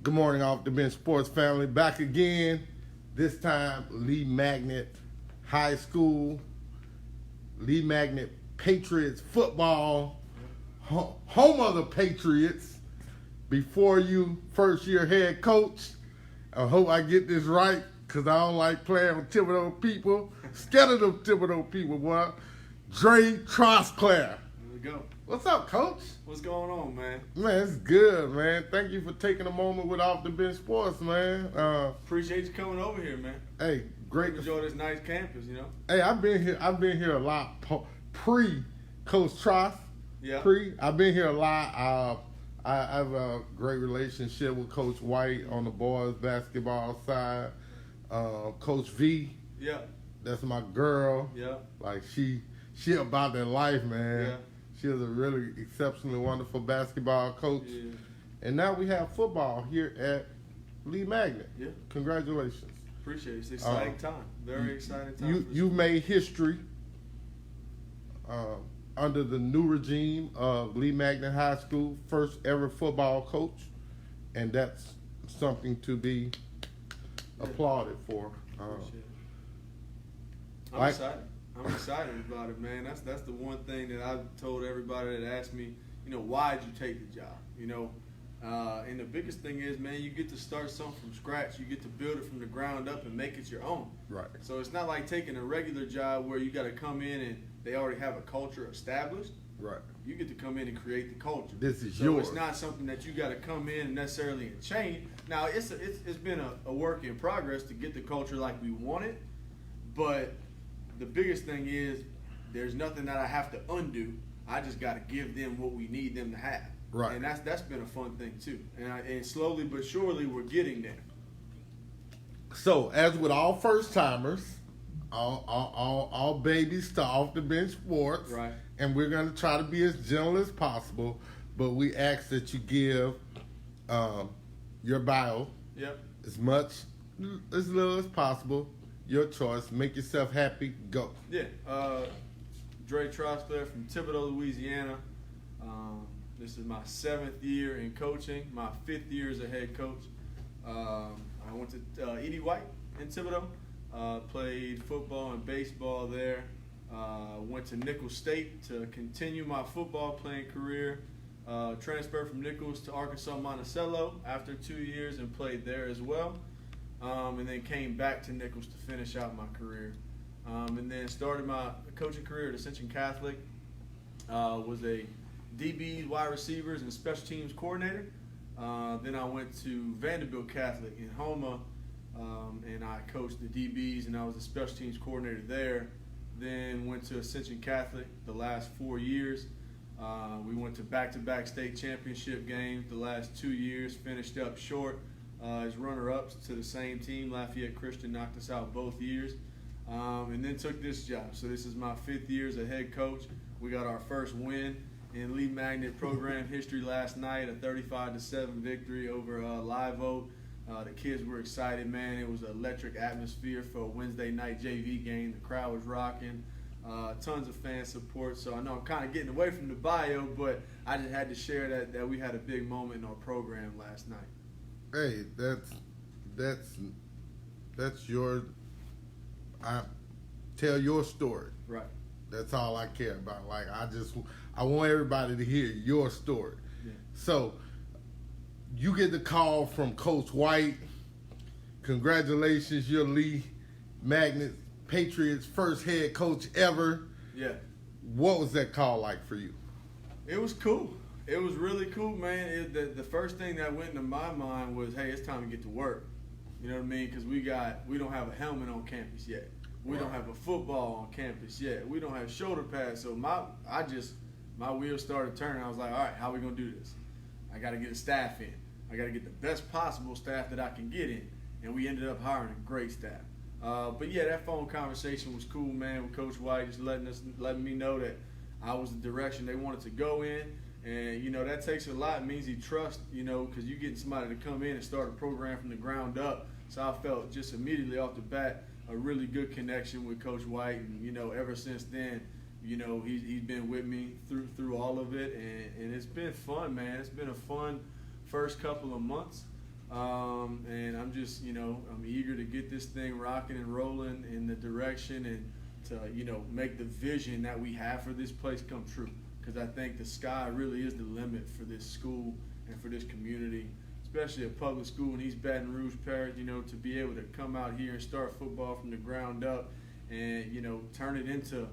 Good morning, Off the Bench Sports family. Back again. This time, Lee Magnet High School, Lee Magnet Patriots football, home of the Patriots. Before you, first year head coach. I hope I get this right because I don't like playing with Thibodeau people. Scared of them Thibodeau people, boy. Drey Trosclair. There we go. What's up, Coach? What's going on, man? Man, it's good, man. Thank you for taking a moment with Off the Bench Sports, man. Appreciate you coming over here, man. Hey, great. Enjoy this nice campus, you know. Hey, I've been here a lot pre Coach Tross. Yeah. I've been here a lot. I have a great relationship with Coach White on the boys basketball side. Coach V. Yeah. That's my girl. Yeah. Like she about that life, man. Yeah. She is a really exceptionally wonderful basketball coach. Yeah. And now we have football here at Lee Magnet. Yeah. Congratulations. Appreciate it. It's an exciting time. Very exciting time. You made history under the new regime of Lee Magnet High School, first ever football coach, and that's something to be applauded for. I'm excited. I'm excited about it, man. That's the one thing that I've told everybody that asked me, why'd you take the job? And the biggest thing is, man, you get to start something from scratch. You get to build it from the ground up and make it your own. Right. So it's not like taking a regular job where you got to come in and they already have a culture established. Right. You get to come in and create the culture. This is so yours. It's not something that you got to come in necessarily and change. Now, it's been a work in progress to get the culture like we want it, but the biggest thing is there's nothing that I have to undo. I just got to give them what we need them to have. Right. And that's been a fun thing too. And slowly but surely we're getting there. So, as with all first timers, all babies to Off the Bench Sports, right? And we're going to try to be as gentle as possible, but we ask that you give your bio, yep, as little as possible. Your choice. Make yourself happy. Go. Yeah. Drey Trosclair from Thibodaux, Louisiana. This is my 7th year in coaching. My 5th year as a head coach. I went to Edie White in Thibodaux. Played football and baseball there. Went to Nichols State to continue my football playing career. Transferred from Nichols to Arkansas Monticello after 2 years and played there as well. And then came back to Nichols to finish out my career. And then started my coaching career at Ascension Catholic. Was a DBs, wide receivers, and special teams coordinator. Then I went to Vanderbilt Catholic in Houma, and I coached the DBs, and I was the special teams coordinator there. Then went to Ascension Catholic the last 4 years. We went to back-to-back state championship games the last 2 years, finished up short. As runner-ups to the same team. Lafayette Christian knocked us out both years, and then took this job. So this is my 5th year as a head coach. We got our first win in Lee Magnet program history last night, a 35-7 victory over Live Oak. The kids were excited, man. It was an electric atmosphere for a Wednesday night JV game. The crowd was rocking. Tons of fan support. So I know I'm kind of getting away from the bio, but I just had to share that we had a big moment in our program last night. Hey, that's your. Tell your story. Right. That's all I care about. Like I want everybody to hear your story. Yeah. So, you get the call from Coach White. Congratulations, you're Lee Magnet Patriots' first head coach ever. Yeah. What was that call like for you? It was cool. It was really cool, man. The first thing that went into my mind was, hey, it's time to get to work. You know what I mean? Because we don't have a helmet on campus yet. We don't have a football on campus yet. We don't have shoulder pads. So my wheels started turning. I was like, all right, how are we gonna do this? I got to get a staff in. I got to get the best possible staff that I can get in. And we ended up hiring a great staff. But yeah, that phone conversation was cool, man, with Coach White, just letting me know that I was the direction they wanted to go in. And, that takes a lot. It means he trusts, because you're getting somebody to come in and start a program from the ground up. So I felt just immediately off the bat a really good connection with Coach White. And, ever since then, he's been with me through all of it. And it's been fun, man. It's been a fun first couple of months. And I'm just, I'm eager to get this thing rocking and rolling in the direction and to, make the vision that we have for this place come true. Because I think the sky really is the limit for this school and for this community, especially a public school in East Baton Rouge Parish, to be able to come out here and start football from the ground up and, turn it into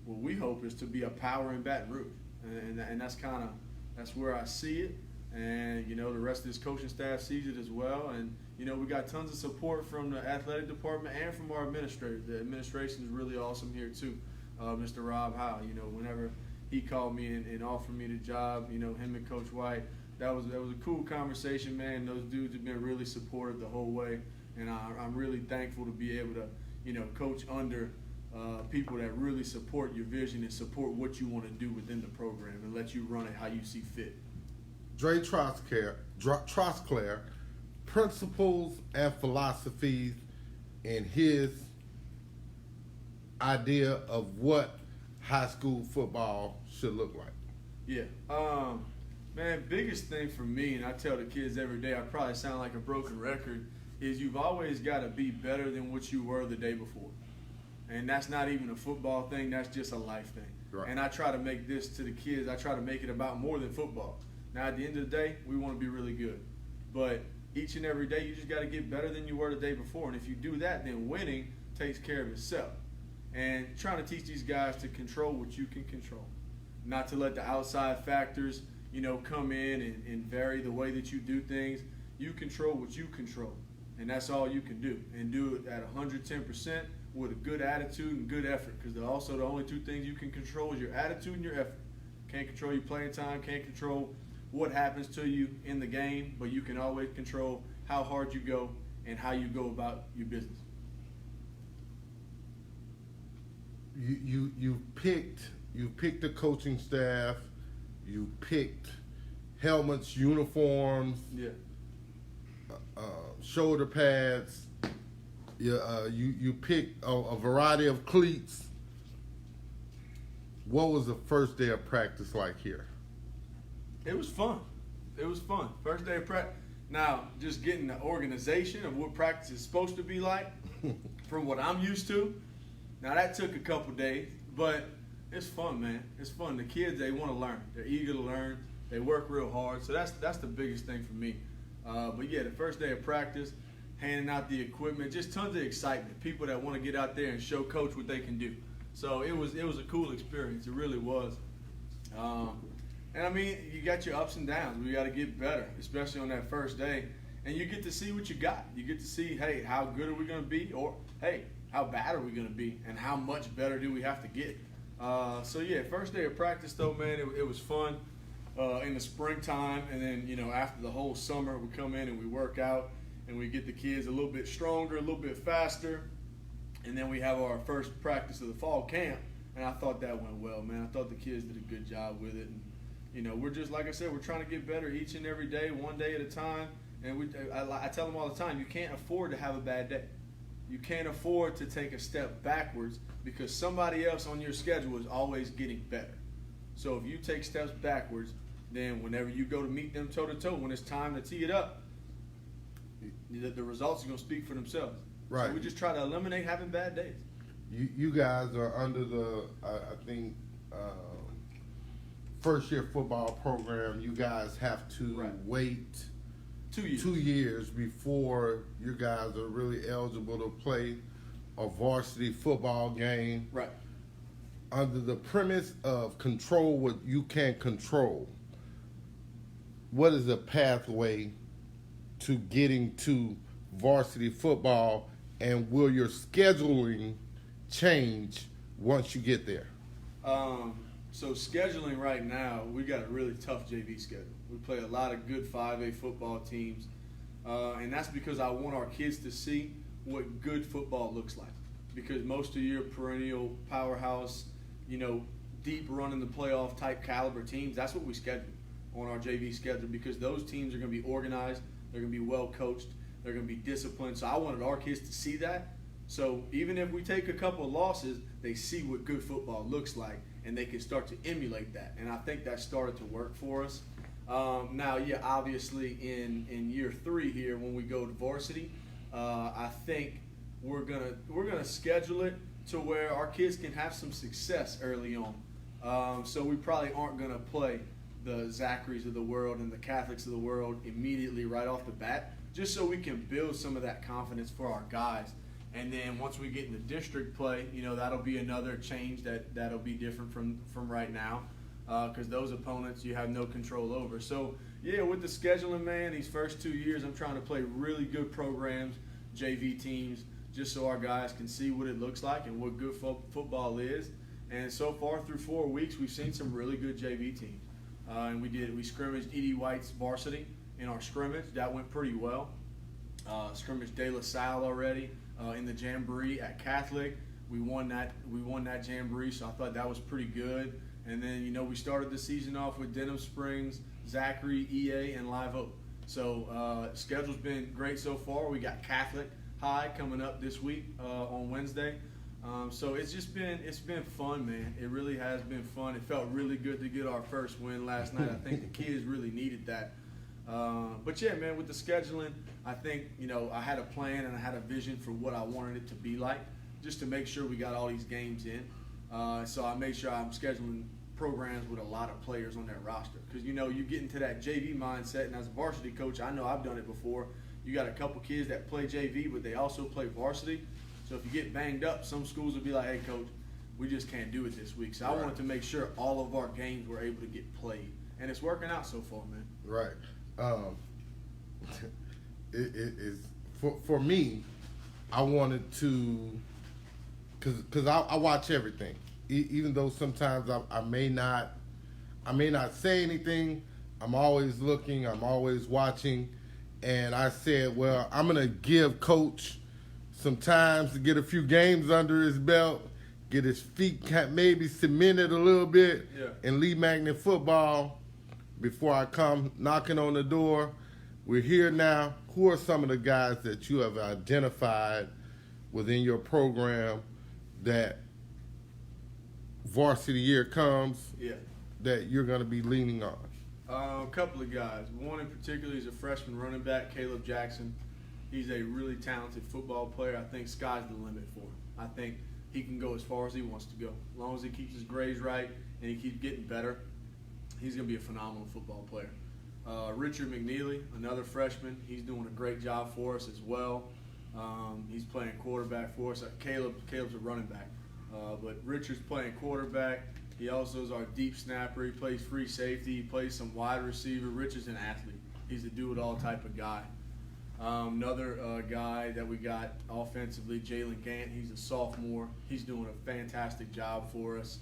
what we hope is to be a power in Baton Rouge. And that's where I see it. And, the rest of this coaching staff sees it as well. And, we got tons of support from the athletic department and from our administrators. The administration is really awesome here too. Mr. Rob Howe, whenever he called me and offered me the job, him and Coach White, that was a cool conversation, man. Those dudes have been really supportive the whole way. And I'm really thankful to be able to, coach under people that really support your vision and support what you want to do within the program and let you run it how you see fit. Drey Trosclair, principles and philosophies in his idea of what high school football should look like. Yeah. Man, biggest thing for me, and I tell the kids every day, I probably sound like a broken record, is you've always got to be better than what you were the day before. And that's not even a football thing, that's just a life thing. Right. And I try to make this to the kids, I try to make it about more than football. Now, at the end of the day, we want to be really good. But each and every day, you just got to get better than you were the day before. And if you do that, then winning takes care of itself. And trying to teach these guys to control what you can control. Not to let the outside factors, come in and vary the way that you do things. You control what you control. And that's all you can do. And do it at 110% with a good attitude and good effort. Because also the only two things you can control is your attitude and your effort. Can't control your playing time, can't control what happens to you in the game, but you can always control how hard you go and how you go about your business. You picked the coaching staff, you picked helmets, uniforms, Yeah. Shoulder pads. You picked a variety of cleats. What was the first day of practice like here? It was fun. First day of practice. Now, just getting the organization of what practice is supposed to be like from what I'm used to. Now, that took a couple days, but it's fun, man. It's fun. The kids, they want to learn. They're eager to learn. They work real hard. So that's the biggest thing for me. But, yeah, the first day of practice, handing out the equipment, just tons of excitement. People that want to get out there and show Coach what they can do. So it was a cool experience. It really was. And I mean, you got your ups and downs. We got to get better, especially on that first day. And you get to see what you got. You get to see, hey, how good are we going to be? Or, hey, how bad are we going to be? And how much better do we have to get? So, yeah, first day of practice, though, man, it was fun in the springtime. And then, after the whole summer, we come in and we work out. And we get the kids a little bit stronger, a little bit faster. And then we have our first practice of the fall camp. And I thought that went well, man. I thought the kids did a good job with it. And, we're just, like I said, we're trying to get better each and every day, one day at a time. And I tell them all the time, you can't afford to have a bad day. You can't afford to take a step backwards because somebody else on your schedule is always getting better. So if you take steps backwards, then whenever you go to meet them toe-to-toe, when it's time to tee it up, the results are going to speak for themselves. Right. So we just try to eliminate having bad days. You guys are under the, I think, first year football program. You guys have to wait 2 years. 2 years before you guys are really eligible to play a varsity football game. Right. Under the premise of control what you can control, what is the pathway to getting to varsity football, and will your scheduling change once you get there? So scheduling right now, we got a really tough JV schedule. We play a lot of good 5A football teams, and that's because I want our kids to see what good football looks like. Because most of your perennial powerhouse, deep run in the playoff type caliber teams, that's what we schedule on our JV schedule, because those teams are going to be organized, they're going to be well coached, they're going to be disciplined. So I wanted our kids to see that. So even if we take a couple of losses, they see what good football looks like, and they can start to emulate that. And I think that started to work for us. Now, yeah, obviously in year 3 here when we go to varsity, I think we're gonna schedule it to where our kids can have some success early on. So we probably aren't gonna play the Zacharies of the world and the Catholics of the world immediately right off the bat, just so we can build some of that confidence for our guys. And then once we get into district play, that'll be another change that'll be different from right now, because those opponents you have no control over. So yeah, with the scheduling, man, these first 2 years I'm trying to play really good programs, JV teams, just so our guys can see what it looks like and what good football is. And so far through 4 weeks, we've seen some really good JV teams. And we scrimmaged Edie White's varsity in our scrimmage. That went pretty well. Scrimmaged De La Salle already in the Jamboree at Catholic. We won that Jamboree, so I thought that was pretty good. And then, we started the season off with Denham Springs, Zachary, EA, and Live Oak. So schedule's been great so far. We got Catholic High coming up this week on Wednesday. So it's been fun, man. It really has been fun. It felt really good to get our first win last night. I think the kids really needed that. But yeah, man, with the scheduling, I think, I had a plan and I had a vision for what I wanted it to be like, just to make sure we got all these games in. So I made sure I'm scheduling programs with a lot of players on their roster. Because, you get into that JV mindset, and as a varsity coach, I know I've done it before. You got a couple kids that play JV, but they also play varsity. So if you get banged up, some schools will be like, hey, coach, we just can't do it this week. So I wanted to make sure all of our games were able to get played. And it's working out so far, man. Right. It is for me, I wanted to, because I watch everything. Even though sometimes I may not say anything, I'm always looking, I'm always watching. And I said, well, I'm going to give Coach some time to get a few games under his belt, get his feet maybe cemented a little bit in Lee Magnet football before I come knocking on the door. We're here now. Who are some of the guys that you have identified within your program that varsity year comes that you're going to be leaning on? A couple of guys. One in particular is a freshman running back, Caleb Jackson. He's a really talented football player. I think sky's the limit for him. I think he can go as far as he wants to go. As long as he keeps his grades right and he keeps getting better, he's going to be a phenomenal football player. Richard McNeely, another freshman. He's doing a great job for us as well. He's playing quarterback for us. Caleb's a running back. But Richard's playing quarterback. He also is our deep snapper. He plays free safety. He plays some wide receiver. Richard's an athlete. He's a do-it-all type of guy. Another guy that we got offensively, Jalen Gant. He's a sophomore. He's doing a fantastic job for us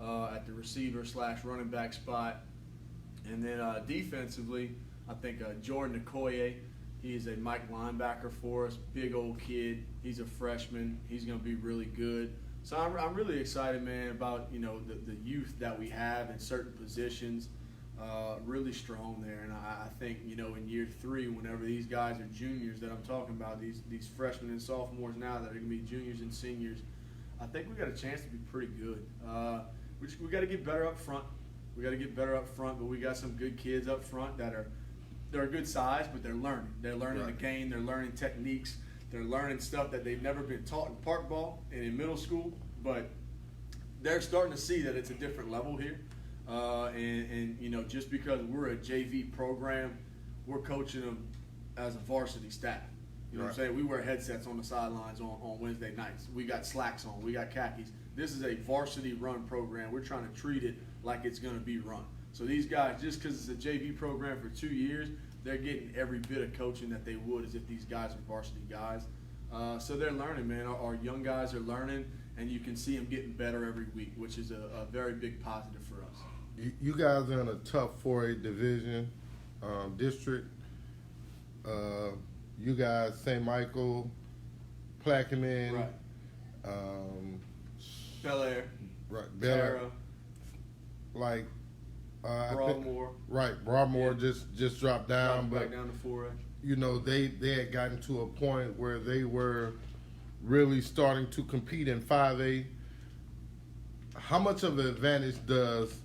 at the receiver/running back spot. And then defensively, I think Jordan Okoye. He is a Mike linebacker for us. Big old kid. He's a freshman. He's going to be really good. So I'm really excited, man, about the youth that we have in certain positions. Really strong there, and I think in year 3, whenever these guys are juniors that I'm talking about, these freshmen and sophomores now that are going to be juniors and seniors, I think we got a chance to be pretty good. We got to get better up front. But we got some good kids up front they're a good size, but they're learning. They're learning the game. They're learning techniques. They're learning stuff that they've never been taught in park ball and in middle school, but they're starting to see that it's a different level here. And just because we're a JV program, we're coaching them as a varsity staff. You know what I'm saying? We wear headsets on the sidelines on Wednesday nights. We got slacks on. We got khakis. This is a varsity run program. We're trying to treat it like it's going to be run. So these guys, just because it's a JV program for 2 years, they're getting every bit of coaching that they would as if these guys are varsity guys. So they're learning, man. Our young guys are learning, and you can see them getting better every week, which is a very big positive for us. You guys are in a tough 4A division district. You guys, St. Michael, Plaquemine, right. Bel Air, right, Bel Air, like Broadmoor. Broadmoor just dropped down, back down to 4A. They had gotten to a point where they were really starting to compete in 5A. How much of an advantage does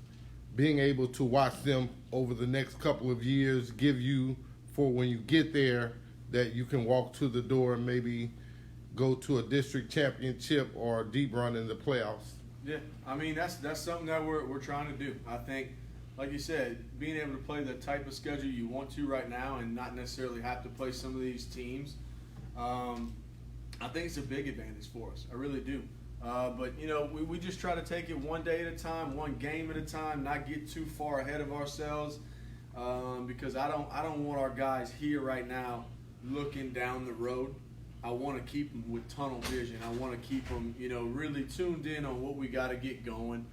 being able to watch them over the next couple of years give you for when you get there that you can walk to the door and maybe go to a district championship or a deep run in the playoffs? Yeah, I mean that's something that we're trying to do. I think, like you said, being able to play the type of schedule you want to right now and not necessarily have to play some of these teams, I think it's a big advantage for us. I really do. But we just try to take it one day at a time, one game at a time, not get too far ahead of ourselves, because I don't want our guys here right now looking down the road. I want to keep them with tunnel vision. I want to keep them, really tuned in on what we got to get going,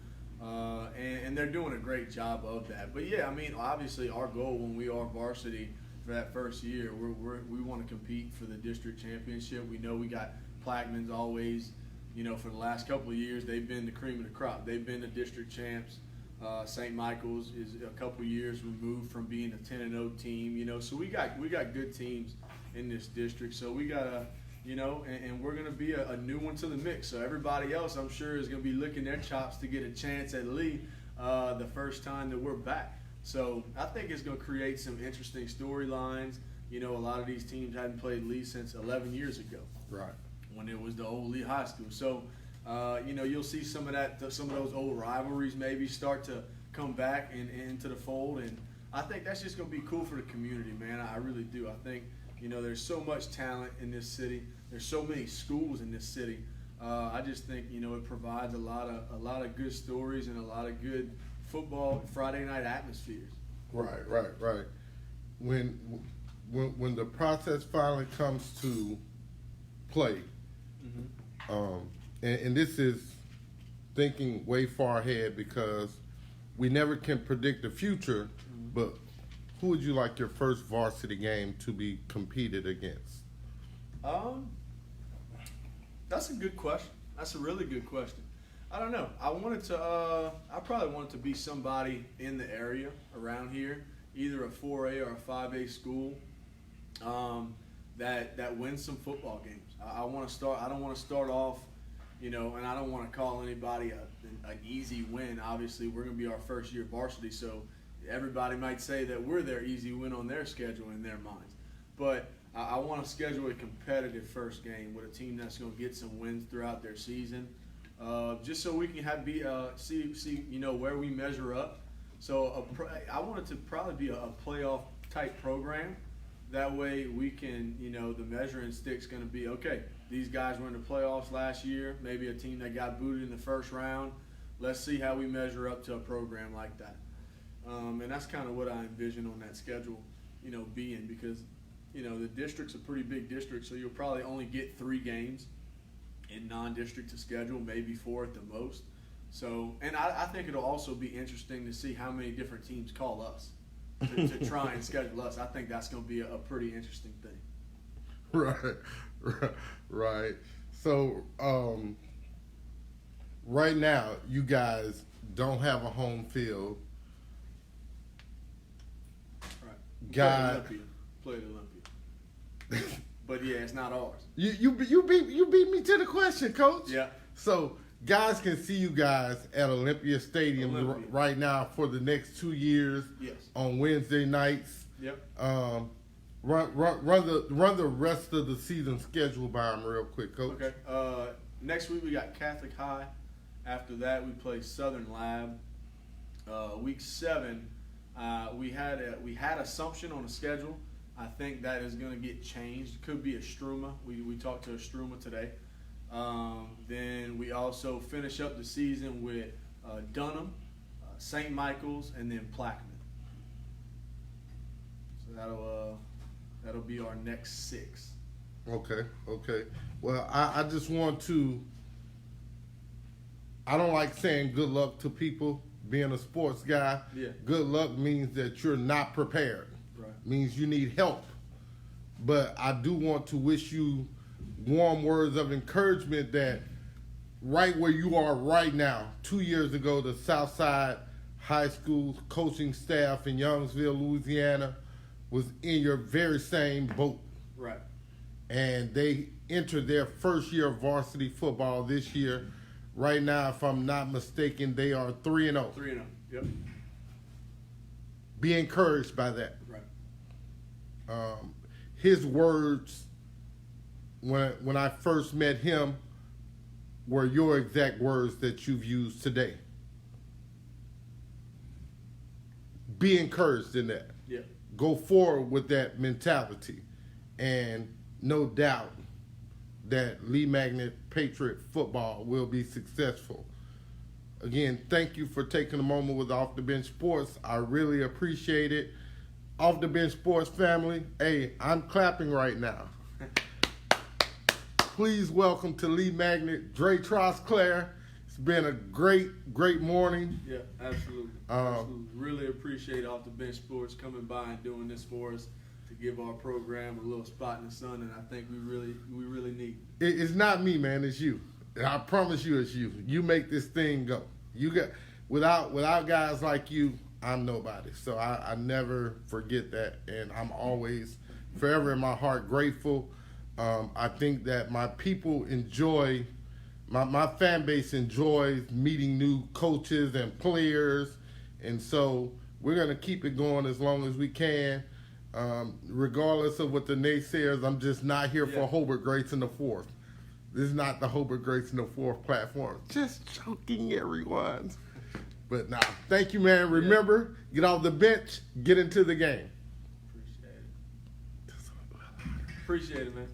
and they're doing a great job of that. But yeah, I mean, obviously our goal when we are varsity for that first year, we want to compete for the district championship. We know we got Plaquemines always. For the last couple of years, they've been the cream of the crop. They've been the district champs. St. Michael's is a couple of years removed from being a 10-0 team. So we got good teams in this district. So we got to, and we're going to be a new one to the mix. So everybody else, I'm sure, is going to be licking their chops to get a chance at Lee the first time that we're back. So I think it's going to create some interesting storylines. A lot of these teams hadn't played Lee since 11 years ago. Right. When it was the old Lee High School. So, you'll see some of those old rivalries maybe start to come back into the fold. And I think that's just going to be cool for the community, man. I really do. I think, there's so much talent in this city. There's so many schools in this city. I just think, it provides a lot of good stories and a lot of good football Friday night atmospheres. Right. When the process finally comes to play, and this is thinking way far ahead because we never can predict the future, but who would you like your first varsity game to be competed against? That's a good question. That's a really good question. I don't know. I probably want it to be somebody in the area around here, either a 4A or a 5A school, that wins some football games. I don't want to start off, and I don't want to call anybody an easy win. Obviously, we're going to be our first year varsity, so everybody might say that we're their easy win on their schedule in their minds. But I want to schedule a competitive first game with a team that's going to get some wins throughout their season, just so we can see where we measure up. So I want it to probably be a playoff type program. That way we can, the measuring stick's going to be, okay, these guys were in the playoffs last year, maybe a team that got booted in the first round. Let's see how we measure up to a program like that. And that's kind of what I envision on that schedule, being, because, the district's a pretty big district, so you'll probably only get 3 games in non-district to schedule, maybe 4 at the most. So, and I think it'll also be interesting to see how many different teams call us. To try and schedule us. I think that's going to be a pretty interesting thing. Right. So, right now, you guys don't have a home field. Right. Played Olympia. But yeah, it's not ours. You beat me to the question, Coach. Yeah. So guys can see you guys at Olympia Stadium right now for the next 2 years. Yes. On Wednesday nights. Yep. Run the rest of the season schedule by them real quick, Coach. Okay. Next week we got Catholic High. After that we play Southern Lab. Week 7, we had Assumption on the schedule. I think that is going to get changed. Could be Estruma. We talked to Estruma today. Then we also finish up the season with Dunham, St. Michael's, and then Plaquemine. So that'll be our next 6. Okay. Well, I just want to. I don't like saying good luck to people. Being a sports guy, yeah. Good luck means that you're not prepared. Right. Means you need help. But I do want to wish you warm words of encouragement that right where you are right now, 2 years ago, the Southside High School coaching staff in Youngsville, Louisiana, was in your very same boat. Right. And they entered their first year of varsity football this year. Right now, if I'm not mistaken, they are 3-0. 3-0. Yep. Be encouraged by that. Right. His words when I first met him were your exact words that you've used today. Be encouraged in that. Yeah. Go forward with that mentality, and no doubt that Lee Magnet Patriot football will be successful. Again, thank you for taking a moment with Off the Bench Sports. I really appreciate it. Off the Bench Sports family, hey, I'm clapping right now. Please welcome to Lee Magnet, Drey Trosclair. It's been a great morning. Yeah, absolutely. Absolutely. Really appreciate Off the Bench Sports coming by and doing this for us to give our program a little spot in the sun, and I think we really need it. It's not me, man. It's you. I promise you, it's you. You make this thing go. You got without guys like you, I'm nobody. So I never forget that, and I'm always forever in my heart grateful. I think that my people enjoy, my fan base enjoys meeting new coaches and players, and so we're going to keep it going as long as we can. Regardless of what the naysayers, I'm just not here for Hobart Greats in the fourth. This is not the Hobart Greats in the fourth platform. Just joking, everyone. But nah, thank you, man. Remember, get off the bench, get into the game. Appreciate it, man.